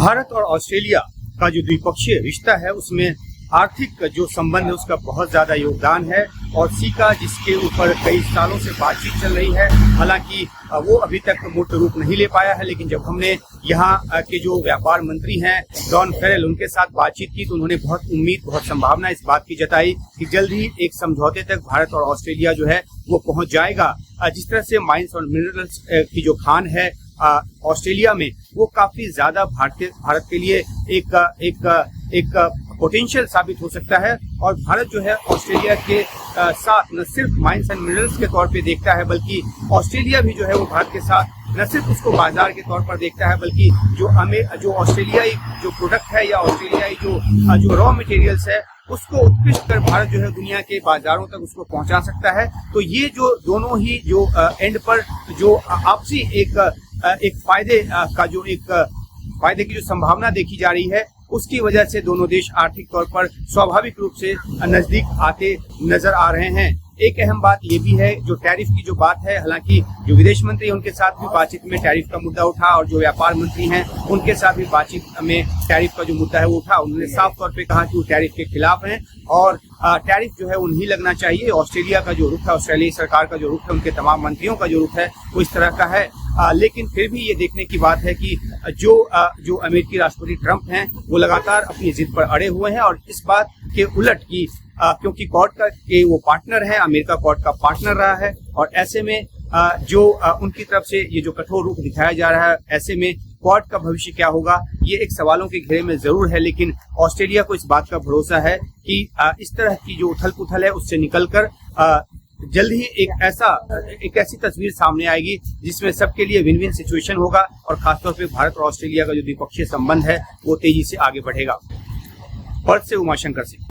भारत और ऑस्ट्रेलिया का जो द्विपक्षीय रिश्ता है उसमें आर्थिक जो संबंध है उसका बहुत ज्यादा योगदान है और सीका जिसके ऊपर कई सालों से बातचीत चल रही है। हालांकि वो अभी तक मूर्त रूप नहीं ले पाया है, लेकिन जब हमने यहाँ के जो व्यापार मंत्री हैं डॉन फेरेल उनके साथ बातचीत की तो उन्होंने बहुत उम्मीद, बहुत संभावना इस बात की जताई कि जल्द ही एक समझौते तक भारत और ऑस्ट्रेलिया जो है वो पहुंच जाएगा। जिस तरह से माइंस और मिनरल्स की जो खान है ऑस्ट्रेलिया में वो काफी ज्यादा भारत के लिए एक पोटेंशियल साबित हो सकता है और भारत जो है ऑस्ट्रेलिया के साथ न सिर्फ माइंस एंड मिनरल्स के तौर पे देखता है बल्कि ऑस्ट्रेलिया भी जो है वो भारत के साथ न सिर्फ उसको बाजार के तौर पर देखता है बल्कि जो ऑस्ट्रेलियाई जो प्रोडक्ट है या ऑस्ट्रेलियाई जो रॉ मटेरियल्स है उसको उत्कृष्ट कर भारत जो है दुनिया के बाजारों तक उसको पहुंचा सकता है। तो ये जो दोनों ही जो एंड पर जो आपसी एक फायदे की जो संभावना देखी जा रही है उसकी वजह से दोनों देश आर्थिक तौर पर स्वाभाविक रूप से नजदीक आते नजर आ रहे हैं। एक अहम बात ये भी है जो टैरिफ की जो बात है, हालांकि जो विदेश मंत्री उनके साथ भी बातचीत में टैरिफ का मुद्दा उठा और जो व्यापार मंत्री हैं उनके साथ भी बातचीत में टैरिफ का जो मुद्दा है वो उठा। उन्होंने साफ तौर पे कहा कि वो टैरिफ के खिलाफ हैं और टैरिफ जो है वो नहीं लगना चाहिए। ऑस्ट्रेलिया का जो रुख है, ऑस्ट्रेलियाई सरकार का जो रुख है, उनके तमाम मंत्रियों का जो रुख है वो इस तरह का है। लेकिन फिर भी ये देखने की बात है कि जो अमेरिकी राष्ट्रपति ट्रंप हैं वो लगातार अपनी जिद पर अड़े हुए हैं और इस बात के उलट की क्योंकि क्वाड के वो पार्टनर है, अमेरिका क्वाड का पार्टनर रहा है और ऐसे में उनकी तरफ से ये जो कठोर रुख दिखाया जा रहा है, ऐसे में क्वाड का भविष्य क्या होगा ये एक सवालों के घेरे में जरूर है। लेकिन ऑस्ट्रेलिया को इस बात का भरोसा है कि इस तरह की जो उथल पुथल है उससे निकलकर जल्द ही एक ऐसी तस्वीर सामने आएगी जिसमें सबके लिए विन विन सिचुएशन होगा और खासतौर पे भारत और ऑस्ट्रेलिया का जो द्विपक्षीय संबंध है वो तेजी से आगे बढ़ेगा। पर्थ से उमाशंकर सिंह।